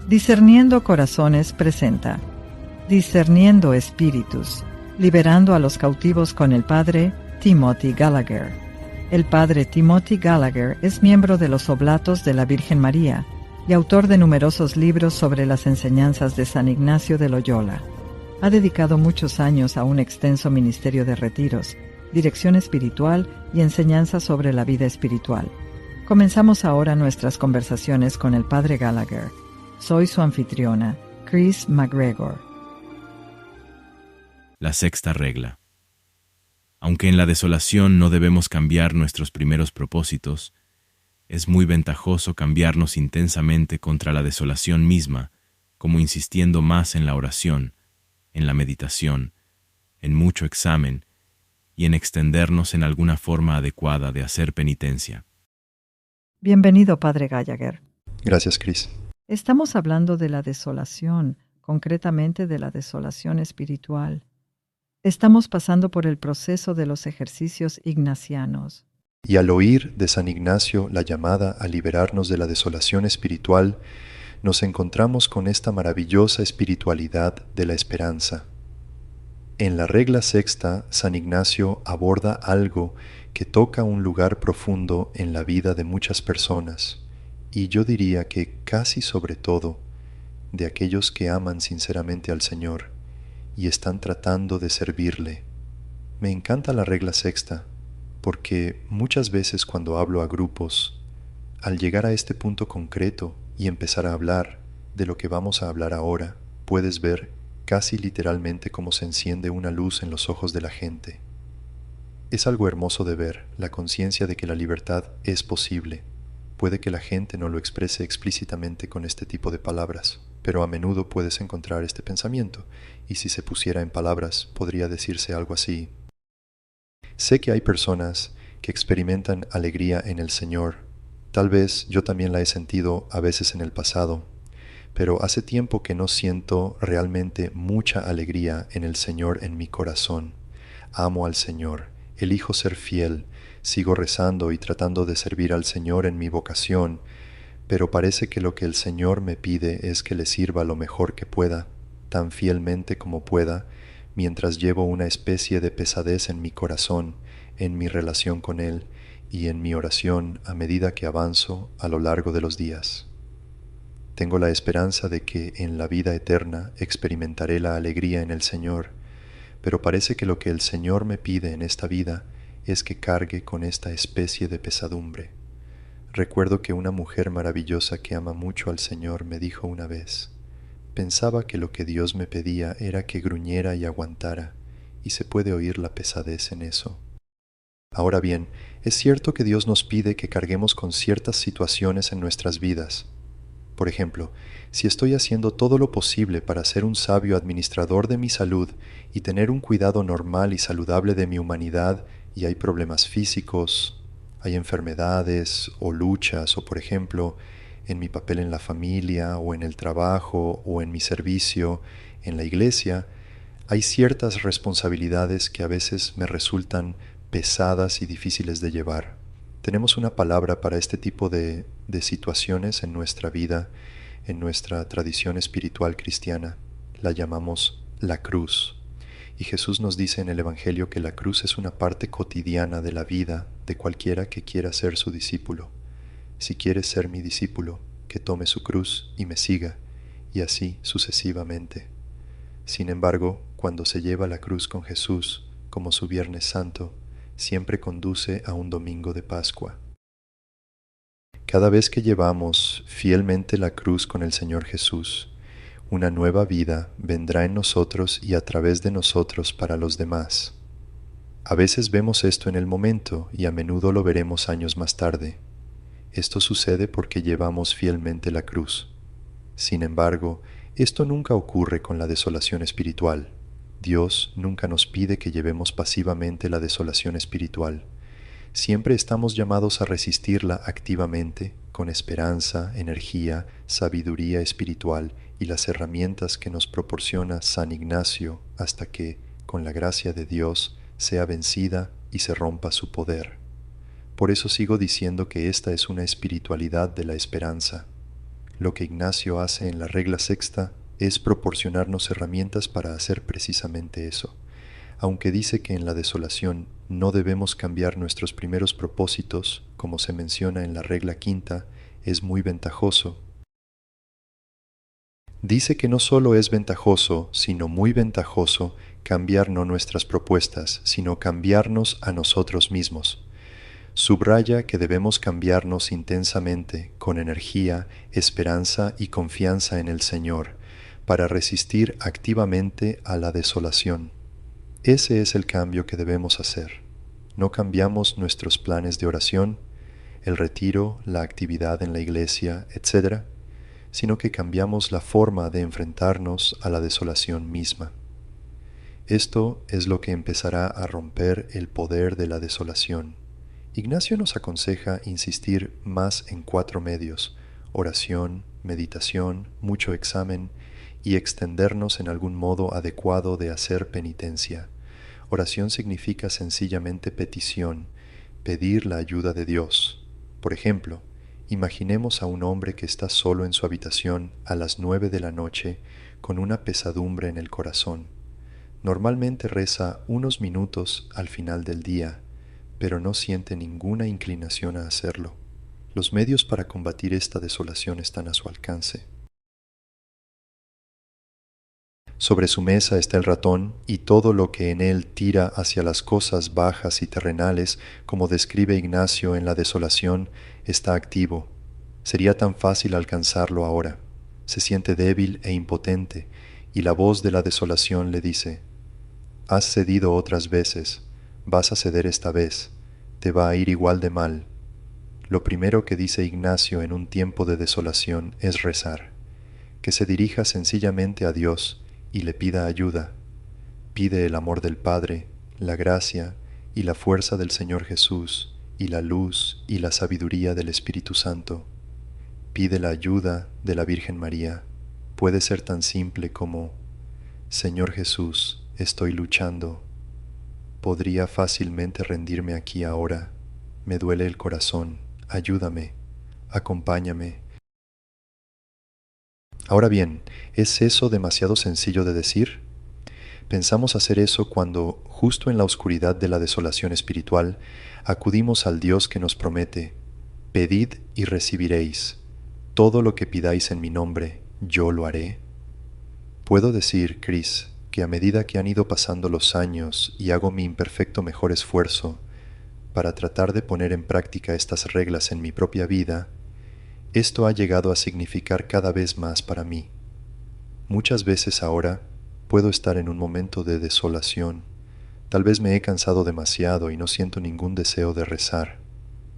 Discerniendo Corazones presenta Discerniendo Espíritus, liberando a los cautivos con el Padre Timothy Gallagher. El Padre Timothy Gallagher es miembro de los Oblatos de la Virgen María y autor de numerosos libros sobre las enseñanzas de San Ignacio de Loyola. Ha dedicado muchos años a un extenso ministerio de retiros, dirección espiritual y enseñanza sobre la vida espiritual. Comenzamos ahora nuestras conversaciones con el Padre Gallagher. Soy su anfitriona, Chris McGregor. La sexta regla. Aunque en la desolación no debemos cambiar nuestros primeros propósitos, es muy ventajoso cambiarnos intensamente contra la desolación misma, como insistiendo más en la oración, en la meditación, en mucho examen y en extendernos en alguna forma adecuada de hacer penitencia. Bienvenido, Padre Gallagher. Gracias, Chris. Estamos hablando de la desolación, concretamente de la desolación espiritual. Estamos pasando por el proceso de los ejercicios ignacianos. Y al oír de San Ignacio la llamada a liberarnos de la desolación espiritual, nos encontramos con esta maravillosa espiritualidad de la esperanza. En la regla sexta, San Ignacio aborda algo que toca un lugar profundo en la vida de muchas personas, y yo diría que casi sobre todo de aquellos que aman sinceramente al Señor y están tratando de servirle. Me encanta la regla sexta, porque muchas veces cuando hablo a grupos, al llegar a este punto concreto y empezar a hablar de lo que vamos a hablar ahora, puedes ver casi literalmente cómo se enciende una luz en los ojos de la gente. Es algo hermoso de ver, la conciencia de que la libertad es posible. Puede que la gente no lo exprese explícitamente con este tipo de palabras, pero a menudo puedes encontrar este pensamiento, y si se pusiera en palabras, podría decirse algo así. Sé que hay personas que experimentan alegría en el Señor. Tal vez yo también la he sentido a veces en el pasado, pero hace tiempo que no siento realmente mucha alegría en el Señor en mi corazón. Amo al Señor, elijo ser fiel, sigo rezando y tratando de servir al Señor en mi vocación, pero parece que lo que el Señor me pide es que le sirva lo mejor que pueda, tan fielmente como pueda, mientras llevo una especie de pesadez en mi corazón, en mi relación con Él y en mi oración a medida que avanzo a lo largo de los días. Tengo la esperanza de que en la vida eterna experimentaré la alegría en el Señor, pero parece que lo que el Señor me pide en esta vida es que cargue con esta especie de pesadumbre. Recuerdo que una mujer maravillosa que ama mucho al Señor me dijo una vez: pensaba que lo que Dios me pedía era que gruñera y aguantara, y se puede oír la pesadez en eso. Ahora bien, es cierto que Dios nos pide que carguemos con ciertas situaciones en nuestras vidas. Por ejemplo, si estoy haciendo todo lo posible para ser un sabio administrador de mi salud y tener un cuidado normal y saludable de mi humanidad, y hay problemas físicos, hay enfermedades o luchas, o por ejemplo, en mi papel en la familia, o en el trabajo, o en mi servicio, en la iglesia, hay ciertas responsabilidades que a veces me resultan pesadas y difíciles de llevar. Tenemos una palabra para este tipo de situaciones en nuestra vida, en nuestra tradición espiritual cristiana. La llamamos la cruz. Y Jesús nos dice en el Evangelio que la cruz es una parte cotidiana de la vida de cualquiera que quiera ser su discípulo. Si quieres ser mi discípulo, que tome su cruz y me siga, y así sucesivamente. Sin embargo, cuando se lleva la cruz con Jesús, como su Viernes Santo, siempre conduce a un domingo de Pascua. Cada vez que llevamos fielmente la cruz con el Señor Jesús, una nueva vida vendrá en nosotros y a través de nosotros para los demás. A veces vemos esto en el momento y a menudo lo veremos años más tarde. Esto sucede porque llevamos fielmente la cruz. Sin embargo, esto nunca ocurre con la desolación espiritual. Dios nunca nos pide que llevemos pasivamente la desolación espiritual. Siempre estamos llamados a resistirla activamente, con esperanza, energía, sabiduría espiritual y las herramientas que nos proporciona San Ignacio hasta que, con la gracia de Dios, sea vencida y se rompa su poder. Por eso sigo diciendo que esta es una espiritualidad de la esperanza. Lo que Ignacio hace en la regla sexta es proporcionarnos herramientas para hacer precisamente eso. Aunque dice que en la desolación no debemos cambiar nuestros primeros propósitos, como se menciona en la regla quinta, es muy ventajoso. Dice que no solo es ventajoso, sino muy ventajoso cambiar no nuestras propuestas, sino cambiarnos a nosotros mismos. Subraya que debemos cambiarnos intensamente, con energía, esperanza y confianza en el Señor, para resistir activamente a la desolación. Ese es el cambio que debemos hacer. No cambiamos nuestros planes de oración, el retiro, la actividad en la iglesia, etc., sino que cambiamos la forma de enfrentarnos a la desolación misma. Esto es lo que empezará a romper el poder de la desolación. Ignacio nos aconseja insistir más en 4 medios: oración, meditación, mucho examen y extendernos en algún modo adecuado de hacer penitencia. Oración significa sencillamente petición, pedir la ayuda de Dios. Por ejemplo, imaginemos a un hombre que está solo en su habitación a las 9 de la noche con una pesadumbre en el corazón. Normalmente reza unos minutos al final del día, pero no siente ninguna inclinación a hacerlo. Los medios para combatir esta desolación están a su alcance. Sobre su mesa está el ratón y todo lo que en él tira hacia las cosas bajas y terrenales, como describe Ignacio en la desolación, está activo. Sería tan fácil alcanzarlo ahora. Se siente débil e impotente, y la voz de la desolación le dice: has cedido otras veces, vas a ceder esta vez, te va a ir igual de mal. Lo primero que dice Ignacio en un tiempo de desolación es rezar, que se dirija sencillamente a Dios y le pida ayuda. Pide el amor del Padre, la gracia y la fuerza del Señor Jesús, y la luz y la sabiduría del Espíritu Santo. Pide la ayuda de la Virgen María. Puede ser tan simple como: Señor Jesús, estoy luchando. Podría fácilmente rendirme aquí ahora. Me duele el corazón. Ayúdame. Acompáñame. Ahora bien, ¿es eso demasiado sencillo de decir? Pensamos hacer eso cuando, justo en la oscuridad de la desolación espiritual, acudimos al Dios que nos promete: pedid y recibiréis. Todo lo que pidáis en mi nombre, yo lo haré. Puedo decir, Cris, que a medida que han ido pasando los años y hago mi imperfecto mejor esfuerzo para tratar de poner en práctica estas reglas en mi propia vida, esto ha llegado a significar cada vez más para mí. Muchas veces ahora puedo estar en un momento de desolación. Tal vez me he cansado demasiado y no siento ningún deseo de rezar.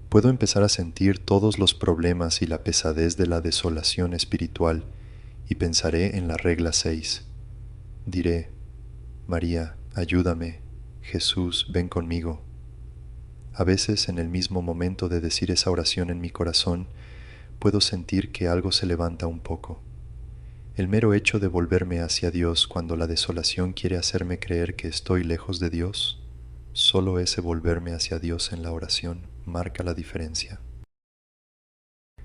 Puedo empezar a sentir todos los problemas y la pesadez de la desolación espiritual y pensaré en la regla 6. Diré: María, ayúdame. Jesús, ven conmigo. A veces, en el mismo momento de decir esa oración en mi corazón, puedo sentir que algo se levanta un poco. El mero hecho de volverme hacia Dios cuando la desolación quiere hacerme creer que estoy lejos de Dios, solo ese volverme hacia Dios en la oración marca la diferencia.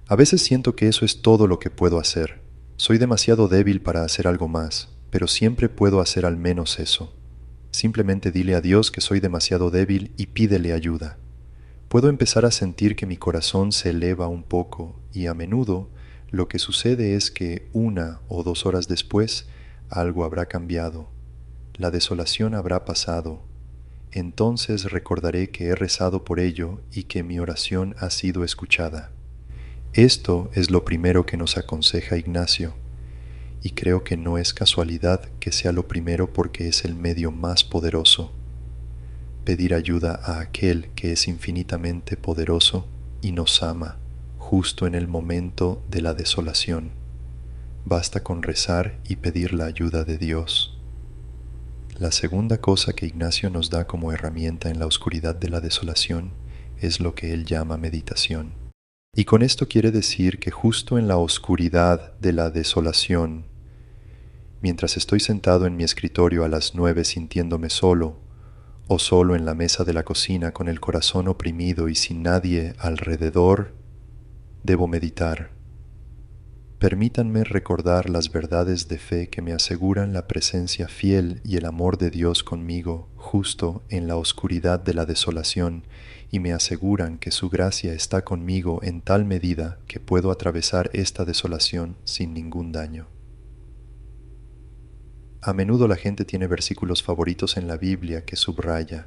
A veces siento que eso es todo lo que puedo hacer. Soy demasiado débil para hacer algo más, pero siempre puedo hacer al menos eso. Simplemente dile a Dios que soy demasiado débil y pídele ayuda. Puedo empezar a sentir que mi corazón se eleva un poco y a menudo lo que sucede es que 1 o 2 horas después algo habrá cambiado. La desolación habrá pasado. Entonces recordaré que he rezado por ello y que mi oración ha sido escuchada. Esto es lo primero que nos aconseja Ignacio, y creo que no es casualidad que sea lo primero porque es el medio más poderoso. Pedir ayuda a aquel que es infinitamente poderoso y nos ama justo en el momento de la desolación. Basta con rezar y pedir la ayuda de Dios. La segunda cosa que Ignacio nos da como herramienta en la oscuridad de la desolación es lo que él llama meditación. Y con esto quiere decir que justo en la oscuridad de la desolación, mientras estoy sentado en mi escritorio a las 9 sintiéndome solo, o solo en la mesa de la cocina con el corazón oprimido y sin nadie alrededor, debo meditar. Permítanme recordar las verdades de fe que me aseguran la presencia fiel y el amor de Dios conmigo justo en la oscuridad de la desolación y me aseguran que su gracia está conmigo en tal medida que puedo atravesar esta desolación sin ningún daño. A menudo la gente tiene versículos favoritos en la Biblia que subraya.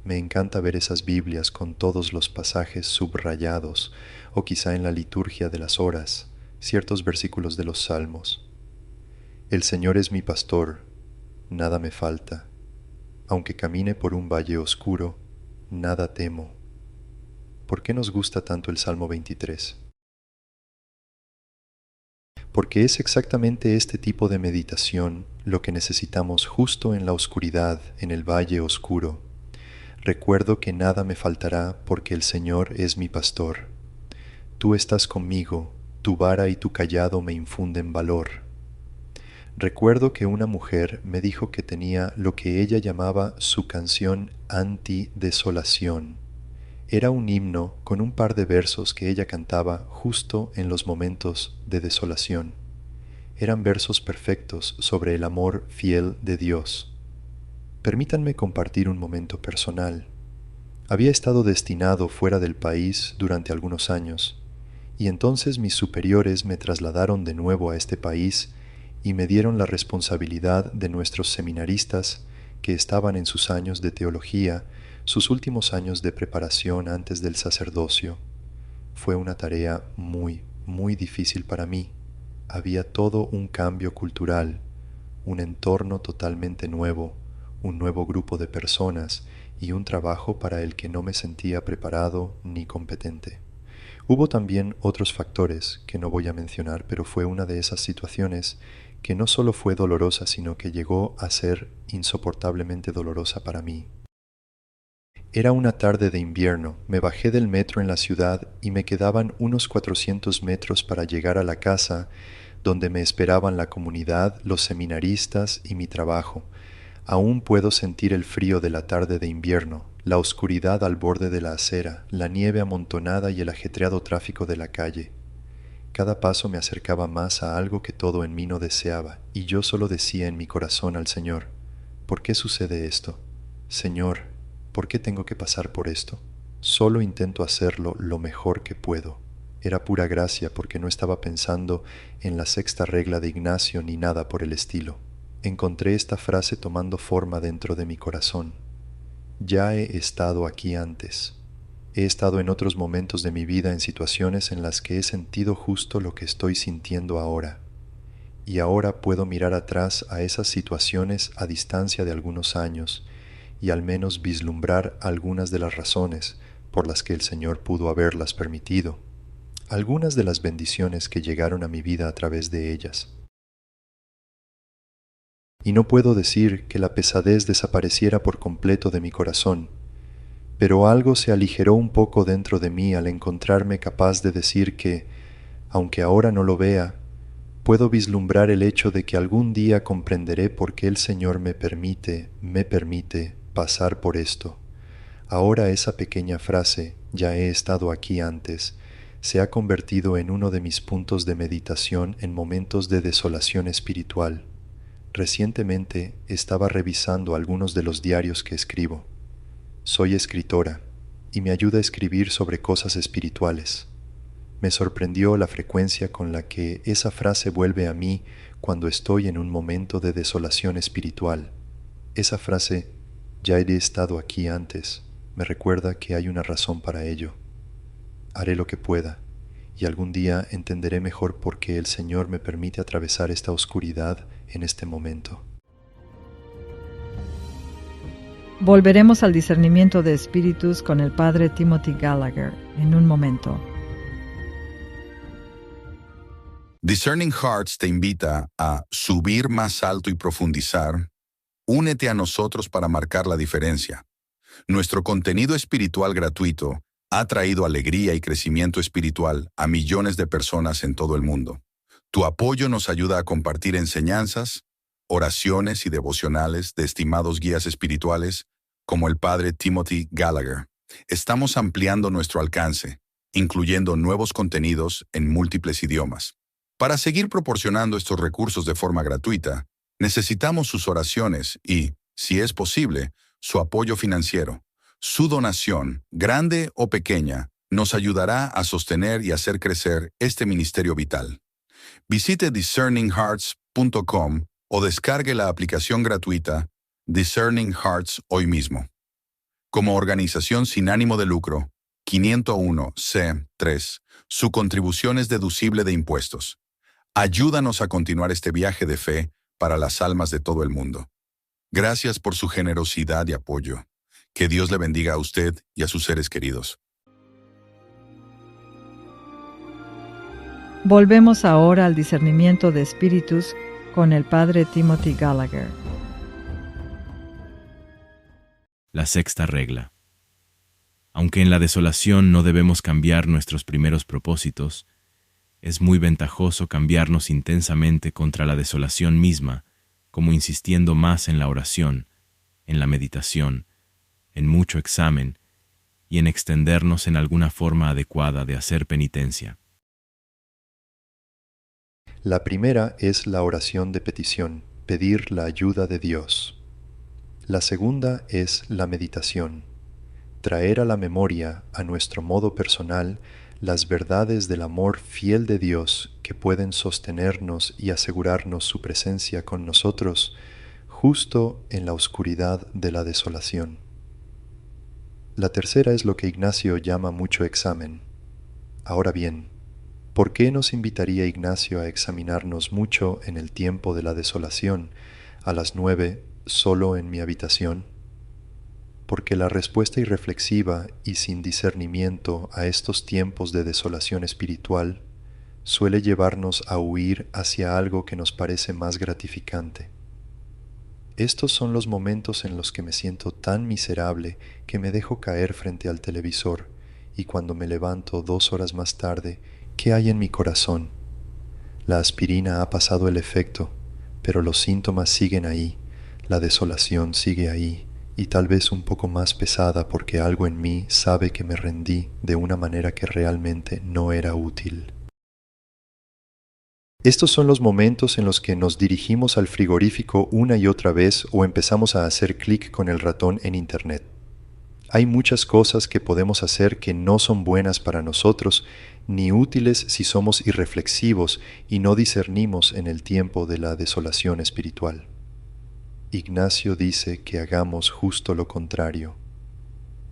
Me encanta ver esas Biblias con todos los pasajes subrayados, o quizá en la liturgia de las horas, ciertos versículos de los Salmos. El Señor es mi pastor, nada me falta. Aunque camine por un valle oscuro, nada temo. ¿Por qué nos gusta tanto el Salmo 23? Porque es exactamente este tipo de meditación lo que necesitamos justo en la oscuridad, en el valle oscuro. Recuerdo que nada me faltará porque el Señor es mi pastor. Tú estás conmigo, tu vara y tu cayado me infunden valor. Recuerdo que una mujer me dijo que tenía lo que ella llamaba su canción anti-desolación. Era un himno con un par de versos que ella cantaba justo en los momentos de desolación. Eran versos perfectos sobre el amor fiel de Dios. Permítanme compartir un momento personal. Había estado destinado fuera del país durante algunos años, y entonces mis superiores me trasladaron de nuevo a este país y me dieron la responsabilidad de nuestros seminaristas que estaban en sus años de teología, sus últimos años de preparación antes del sacerdocio. Fue una tarea muy, muy difícil para mí. Había todo un cambio cultural, un entorno totalmente nuevo, un nuevo grupo de personas y un trabajo para el que no me sentía preparado ni competente. Hubo también otros factores que no voy a mencionar, pero fue una de esas situaciones que no solo fue dolorosa, sino que llegó a ser insoportablemente dolorosa para mí. Era una tarde de invierno, me bajé del metro en la ciudad y me quedaban unos 400 metros para llegar a la casa donde me esperaban la comunidad, los seminaristas y mi trabajo. Aún puedo sentir el frío de la tarde de invierno, la oscuridad al borde de la acera, la nieve amontonada y el ajetreado tráfico de la calle. Cada paso me acercaba más a algo que todo en mí no deseaba, y yo solo decía en mi corazón al Señor, ¿por qué sucede esto? Señor, ¿por qué tengo que pasar por esto? Solo intento hacerlo lo mejor que puedo. Era pura gracia porque no estaba pensando en la sexta regla de Ignacio ni nada por el estilo. Encontré esta frase tomando forma dentro de mi corazón. Ya he estado aquí antes. He estado en otros momentos de mi vida en situaciones en las que he sentido justo lo que estoy sintiendo ahora. Y ahora puedo mirar atrás a esas situaciones a distancia de algunos años y al menos vislumbrar algunas de las razones por las que el Señor pudo haberlas permitido, algunas de las bendiciones que llegaron a mi vida a través de ellas. Y no puedo decir que la pesadez desapareciera por completo de mi corazón, pero algo se aligeró un poco dentro de mí al encontrarme capaz de decir que, aunque ahora no lo vea, puedo vislumbrar el hecho de que algún día comprenderé por qué el Señor me permite pasar por esto. Ahora esa pequeña frase, ya he estado aquí antes, se ha convertido en uno de mis puntos de meditación en momentos de desolación espiritual. Recientemente estaba revisando algunos de los diarios que escribo. Soy escritora y me ayuda a escribir sobre cosas espirituales. Me sorprendió la frecuencia con la que esa frase vuelve a mí cuando estoy en un momento de desolación espiritual. Esa frase, ya he estado aquí antes, me recuerda que hay una razón para ello. Haré lo que pueda, y algún día entenderé mejor por qué el Señor me permite atravesar esta oscuridad en este momento. Volveremos al discernimiento de espíritus con el padre Timothy Gallagher en un momento. Discerning Hearts te invita a subir más alto y profundizar. Únete a nosotros para marcar la diferencia. Nuestro contenido espiritual gratuito ha traído alegría y crecimiento espiritual a millones de personas en todo el mundo. Tu apoyo nos ayuda a compartir enseñanzas, oraciones y devocionales de estimados guías espirituales como el padre Timothy Gallagher. Estamos ampliando nuestro alcance, incluyendo nuevos contenidos en múltiples idiomas. Para seguir proporcionando estos recursos de forma gratuita, necesitamos sus oraciones y, si es posible, su apoyo financiero. Su donación, grande o pequeña, nos ayudará a sostener y hacer crecer este ministerio vital. Visite discerninghearts.com o descargue la aplicación gratuita Discerning Hearts hoy mismo. Como organización sin ánimo de lucro, 501c3, su contribución es deducible de impuestos. Ayúdanos a continuar este viaje de fe para las almas de todo el mundo. Gracias por su generosidad y apoyo. Que Dios le bendiga a usted y a sus seres queridos. Volvemos ahora al discernimiento de espíritus con el padre Timothy Gallagher. La sexta regla. Aunque en la desolación no debemos cambiar nuestros primeros propósitos, es muy ventajoso cambiarnos intensamente contra la desolación misma, como insistiendo más en la oración, en la meditación, en mucho examen y en extendernos en alguna forma adecuada de hacer penitencia. La primera es la oración de petición, pedir la ayuda de Dios. La segunda es la meditación, traer a la memoria, a nuestro modo personal, las verdades del amor fiel de Dios que pueden sostenernos y asegurarnos su presencia con nosotros justo en la oscuridad de la desolación. La tercera es lo que Ignacio llama mucho examen. Ahora bien, ¿por qué nos invitaría Ignacio a examinarnos mucho en el tiempo de la desolación, a las 9, solo en mi habitación? Porque la respuesta irreflexiva y sin discernimiento a estos tiempos de desolación espiritual suele llevarnos a huir hacia algo que nos parece más gratificante. Estos son los momentos en los que me siento tan miserable que me dejo caer frente al televisor y cuando me levanto 2 horas más tarde, ¿qué hay en mi corazón? La aspirina ha pasado el efecto, pero los síntomas siguen ahí, la desolación sigue ahí y tal vez un poco más pesada porque algo en mí sabe que me rendí de una manera que realmente no era útil. Estos son los momentos en los que nos dirigimos al frigorífico una y otra vez o empezamos a hacer clic con el ratón en Internet. Hay muchas cosas que podemos hacer que no son buenas para nosotros ni útiles si somos irreflexivos y no discernimos en el tiempo de la desolación espiritual. Ignacio dice que hagamos justo lo contrario.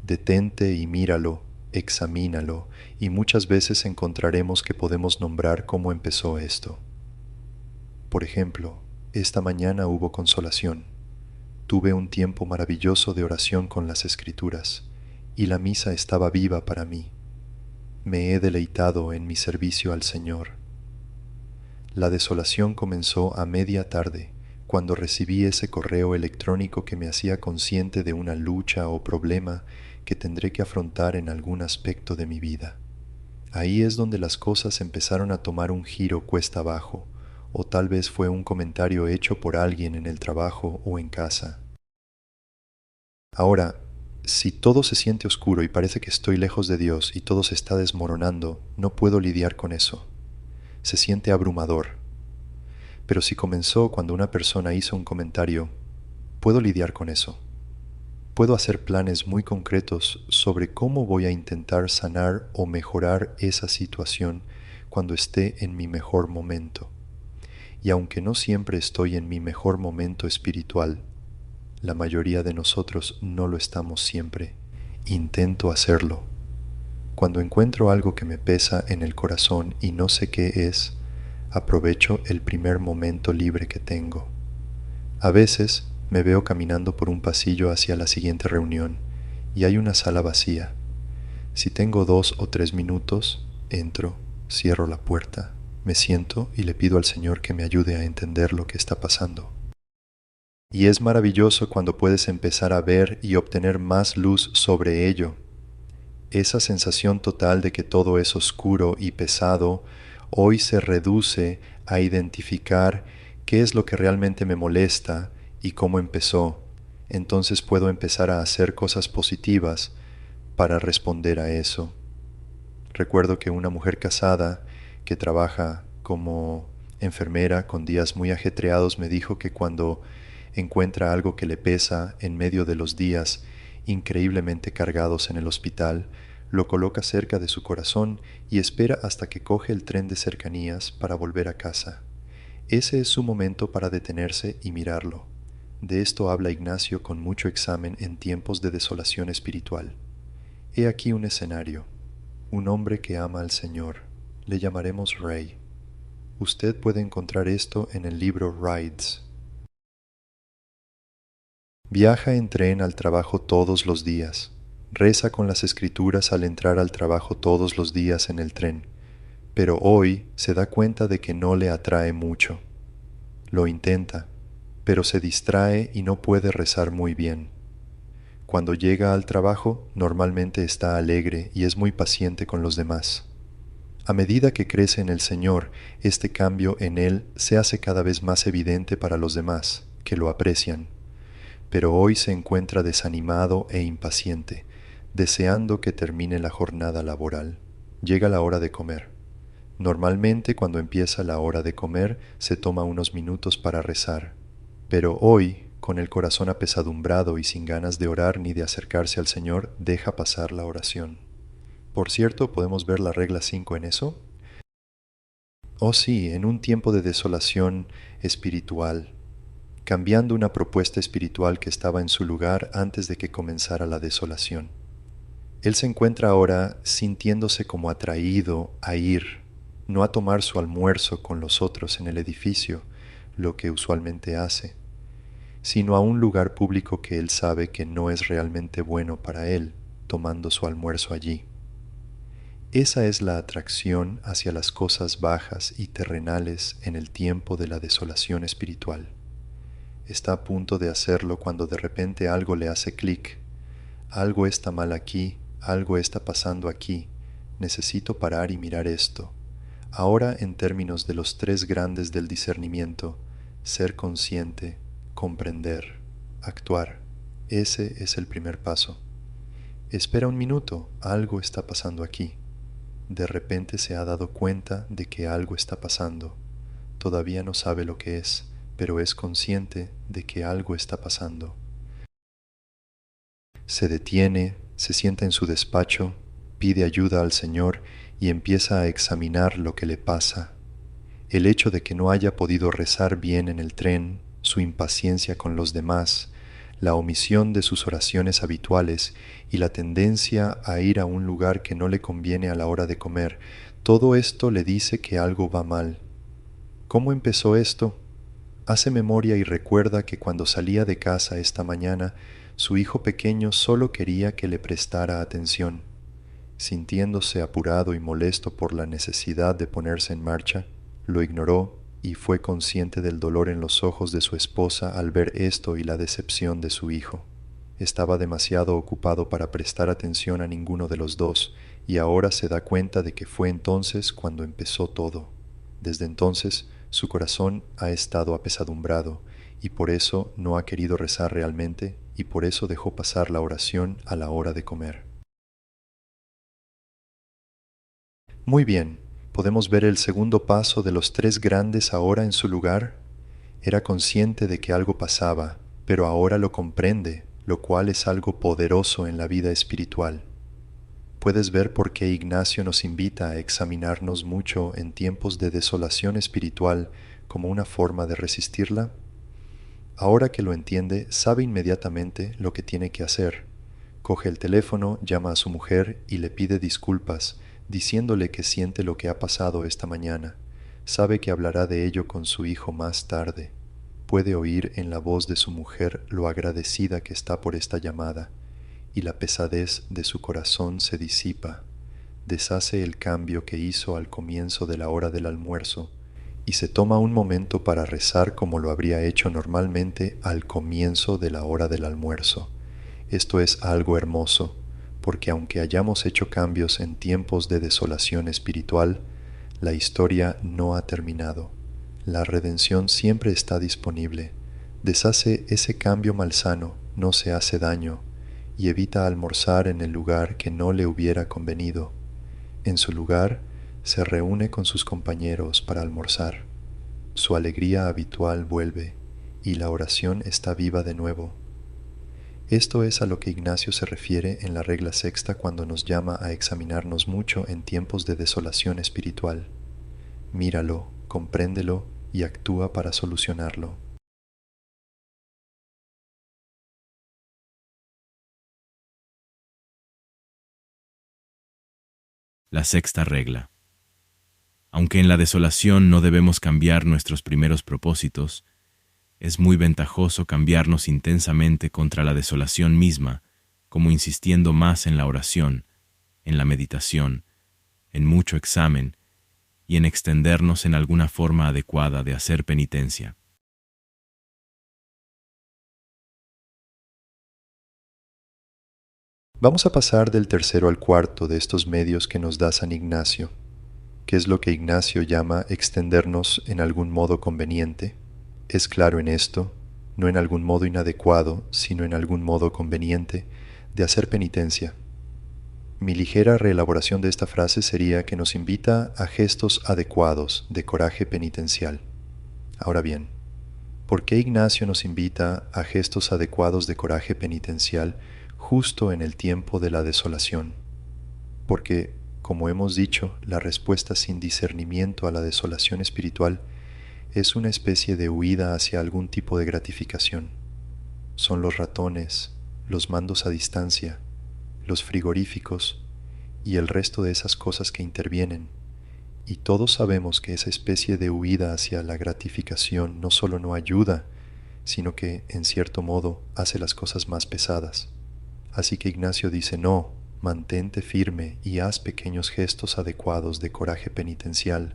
Detente y míralo, examínalo, y muchas veces encontraremos que podemos nombrar cómo empezó esto. Por ejemplo, esta mañana hubo consolación. Tuve un tiempo maravilloso de oración con las Escrituras, y la misa estaba viva para mí. Me he deleitado en mi servicio al Señor. La desolación comenzó a media tarde, cuando recibí ese correo electrónico que me hacía consciente de una lucha o problema que tendré que afrontar en algún aspecto de mi vida. Ahí es donde las cosas empezaron a tomar un giro cuesta abajo, o tal vez fue un comentario hecho por alguien en el trabajo o en casa. Ahora, si todo se siente oscuro y parece que estoy lejos de Dios y todo se está desmoronando, no puedo lidiar con eso. Se siente abrumador. Pero si comenzó cuando una persona hizo un comentario, puedo lidiar con eso. Puedo hacer planes muy concretos sobre cómo voy a intentar sanar o mejorar esa situación cuando esté en mi mejor momento. Y aunque no siempre estoy en mi mejor momento espiritual, la mayoría de nosotros no lo estamos siempre. Intento hacerlo. Cuando encuentro algo que me pesa en el corazón y no sé qué es, aprovecho el primer momento libre que tengo. A veces me veo caminando por un pasillo hacia la siguiente reunión y hay una sala vacía. Si tengo 2 o 3 minutos, entro, cierro la puerta, me siento y le pido al Señor que me ayude a entender lo que está pasando. Y es maravilloso cuando puedes empezar a ver y obtener más luz sobre ello. Esa sensación total de que todo es oscuro y pesado hoy se reduce a identificar qué es lo que realmente me molesta y cómo empezó. Entonces puedo empezar a hacer cosas positivas para responder a eso. Recuerdo que una mujer casada que trabaja como enfermera con días muy ajetreados, me dijo que cuando encuentra algo que le pesa en medio de los días increíblemente cargados en el hospital, lo coloca cerca de su corazón y espera hasta que coge el tren de cercanías para volver a casa. Ese es su momento para detenerse y mirarlo. De esto habla Ignacio con mucho examen en tiempos de desolación espiritual. He aquí un escenario. Un hombre que ama al Señor. Le llamaremos Ray. Usted puede encontrar esto en el libro Rides. Viaja en tren al trabajo todos los días. Reza con las escrituras al entrar al trabajo todos los días en el tren. Pero hoy se da cuenta de que no le atrae mucho. Lo intenta, pero se distrae y no puede rezar muy bien. Cuando llega al trabajo, normalmente está alegre y es muy paciente con los demás. A medida que crece en el Señor, este cambio en él se hace cada vez más evidente para los demás, que lo aprecian. Pero hoy se encuentra desanimado e impaciente, deseando que termine la jornada laboral. Llega la hora de comer. Normalmente cuando empieza la hora de comer se toma unos minutos para rezar, pero hoy, con el corazón apesadumbrado y sin ganas de orar ni de acercarse al Señor, deja pasar la oración. Por cierto, ¿podemos ver la regla 5 en eso? Oh sí, en un tiempo de desolación espiritual, cambiando una propuesta espiritual que estaba en su lugar antes de que comenzara la desolación. Él se encuentra ahora sintiéndose como atraído a ir, no a tomar su almuerzo con los otros en el edificio, lo que usualmente hace, sino a un lugar público que él sabe que no es realmente bueno para él, tomando su almuerzo allí. Esa es la atracción hacia las cosas bajas y terrenales en el tiempo de la desolación espiritual. Está a punto de hacerlo cuando de repente algo le hace clic. Algo está mal aquí, algo está pasando aquí. Necesito parar y mirar esto. Ahora en términos de los tres grandes del discernimiento, ser consciente, comprender, actuar. Ese es el primer paso. Espera un minuto, algo está pasando aquí. De repente se ha dado cuenta de que algo está pasando. Todavía no sabe lo que es, pero es consciente de que algo está pasando. Se detiene, se sienta en su despacho, pide ayuda al Señor y empieza a examinar lo que le pasa. El hecho de que no haya podido rezar bien en el tren, su impaciencia con los demás, la omisión de sus oraciones habituales y la tendencia a ir a un lugar que no le conviene a la hora de comer, todo esto le dice que algo va mal. ¿Cómo empezó esto? Hace memoria y recuerda que cuando salía de casa esta mañana, su hijo pequeño solo quería que le prestara atención. Sintiéndose apurado y molesto por la necesidad de ponerse en marcha, lo ignoró y fue consciente del dolor en los ojos de su esposa al ver esto y la decepción de su hijo. Estaba demasiado ocupado para prestar atención a ninguno de los dos, y ahora se da cuenta de que fue entonces cuando empezó todo. Desde entonces, su corazón ha estado apesadumbrado, y por eso no ha querido rezar realmente, y por eso dejó pasar la oración a la hora de comer. Muy bien. ¿Podemos ver el segundo paso de los tres grandes ahora en su lugar? Era consciente de que algo pasaba, pero ahora lo comprende, lo cual es algo poderoso en la vida espiritual. ¿Puedes ver por qué Ignacio nos invita a examinarnos mucho en tiempos de desolación espiritual como una forma de resistirla? Ahora que lo entiende, sabe inmediatamente lo que tiene que hacer. Coge el teléfono, llama a su mujer y le pide disculpas, diciéndole que siente lo que ha pasado esta mañana. Sabe que hablará de ello con su hijo más tarde. Puede oír en la voz de su mujer lo agradecida que está por esta llamada, y la pesadez de su corazón se disipa. Deshace el cambio que hizo al comienzo de la hora del almuerzo, y se toma un momento para rezar como lo habría hecho normalmente al comienzo de la hora del almuerzo. Esto es algo hermoso, porque aunque hayamos hecho cambios en tiempos de desolación espiritual, la historia no ha terminado. La redención siempre está disponible. Deshace ese cambio malsano, no se hace daño, y evita almorzar en el lugar que no le hubiera convenido. En su lugar, se reúne con sus compañeros para almorzar. Su alegría habitual vuelve y la oración está viva de nuevo. Esto es a lo que Ignacio se refiere en la regla sexta cuando nos llama a examinarnos mucho en tiempos de desolación espiritual. Míralo, compréndelo y actúa para solucionarlo. La sexta regla. Aunque en la desolación no debemos cambiar nuestros primeros propósitos, es muy ventajoso cambiarnos intensamente contra la desolación misma, como insistiendo más en la oración, en la meditación, en mucho examen y en extendernos en alguna forma adecuada de hacer penitencia. Vamos a pasar del tercero al cuarto de estos medios que nos da San Ignacio, que es lo que Ignacio llama extendernos en algún modo conveniente. Es claro en esto, no en algún modo inadecuado, sino en algún modo conveniente, de hacer penitencia. Mi ligera reelaboración de esta frase sería que nos invita a gestos adecuados de coraje penitencial. Ahora bien, ¿por qué Ignacio nos invita a gestos adecuados de coraje penitencial justo en el tiempo de la desolación? Porque, como hemos dicho, la respuesta sin discernimiento a la desolación espiritual es una especie de huida hacia algún tipo de gratificación. Son los ratones, los mandos a distancia, los frigoríficos y el resto de esas cosas que intervienen. Y todos sabemos que esa especie de huida hacia la gratificación no solo no ayuda, sino que, en cierto modo, hace las cosas más pesadas. Así que Ignacio dice, no, mantente firme y haz pequeños gestos adecuados de coraje penitencial.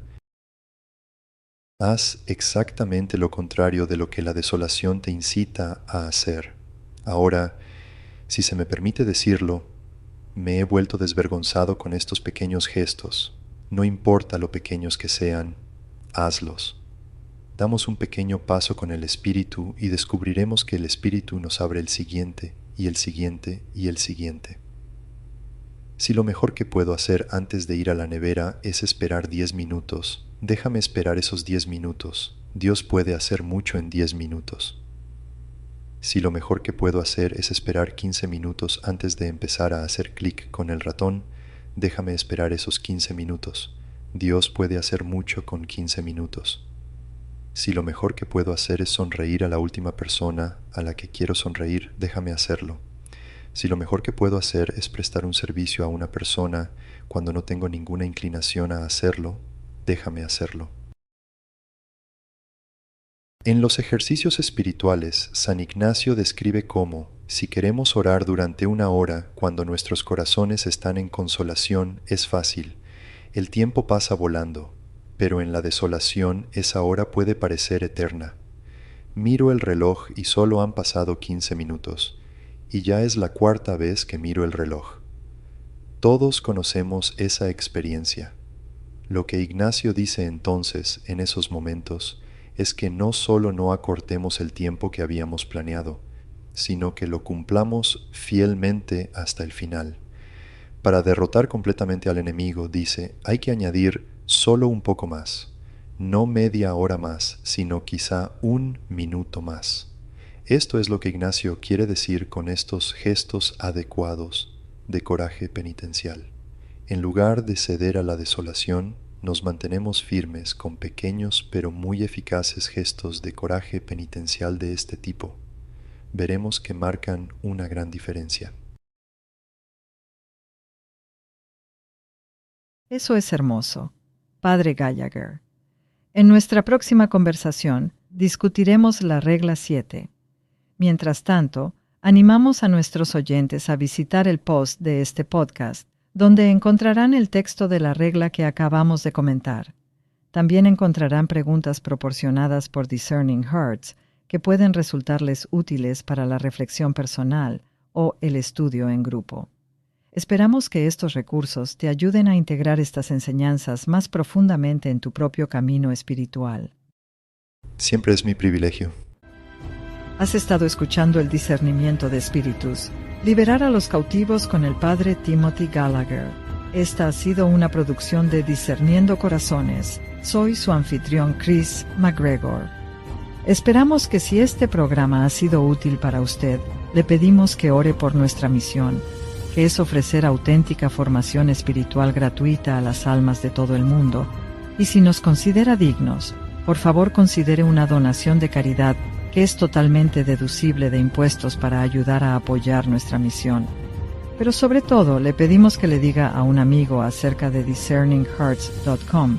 Haz exactamente lo contrario de lo que la desolación te incita a hacer. Ahora, si se me permite decirlo, me he vuelto desvergonzado con estos pequeños gestos. No importa lo pequeños que sean, hazlos. Damos un pequeño paso con el Espíritu y descubriremos que el Espíritu nos abre el siguiente, y el siguiente, y el siguiente. Si lo mejor que puedo hacer antes de ir a la nevera es esperar 10 minutos, déjame esperar esos 10 minutos. Dios puede hacer mucho en 10 minutos. Si lo mejor que puedo hacer es esperar 15 minutos antes de empezar a hacer clic con el ratón, déjame esperar esos 15 minutos. Dios puede hacer mucho con 15 minutos. Si lo mejor que puedo hacer es sonreír a la última persona a la que quiero sonreír, déjame hacerlo. Si lo mejor que puedo hacer es prestar un servicio a una persona cuando no tengo ninguna inclinación a hacerlo, déjame hacerlo. En los ejercicios espirituales, San Ignacio describe cómo, si queremos orar durante una hora cuando nuestros corazones están en consolación, es fácil. El tiempo pasa volando, pero en la desolación esa hora puede parecer eterna. Miro el reloj y solo han pasado 15 minutos, y ya es la cuarta vez que miro el reloj. Todos conocemos esa experiencia. Lo que Ignacio dice entonces, en esos momentos, es que no solo no acortemos el tiempo que habíamos planeado, sino que lo cumplamos fielmente hasta el final. Para derrotar completamente al enemigo, dice, hay que añadir solo un poco más, no media hora más, sino quizá 1 minuto más. Esto es lo que Ignacio quiere decir con estos gestos adecuados de coraje penitencial. En lugar de ceder a la desolación, nos mantenemos firmes con pequeños pero muy eficaces gestos de coraje penitencial de este tipo. Veremos que marcan una gran diferencia. Eso es hermoso, Padre Gallagher. En nuestra próxima conversación discutiremos la regla 7. Mientras tanto, animamos a nuestros oyentes a visitar el post de este podcast, donde encontrarán el texto de la regla que acabamos de comentar. También encontrarán preguntas proporcionadas por Discerning Hearts que pueden resultarles útiles para la reflexión personal o el estudio en grupo. Esperamos que estos recursos te ayuden a integrar estas enseñanzas más profundamente en tu propio camino espiritual. Siempre es mi privilegio. Has estado escuchando el discernimiento de espíritus, liberar a los cautivos con el Padre Timothy Gallagher. Esta ha sido una producción de Discerniendo Corazones. Soy su anfitrión Chris McGregor. Esperamos que si este programa ha sido útil para usted, le pedimos que ore por nuestra misión, que es ofrecer auténtica formación espiritual gratuita a las almas de todo el mundo. Y si nos considera dignos, por favor considere una donación de caridad que es totalmente deducible de impuestos para ayudar a apoyar nuestra misión. Pero sobre todo, le pedimos que le diga a un amigo acerca de discerninghearts.com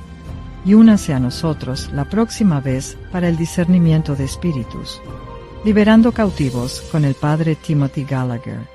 y únase a nosotros la próxima vez para el discernimiento de espíritus. Liberando cautivos con el Padre Timothy Gallagher.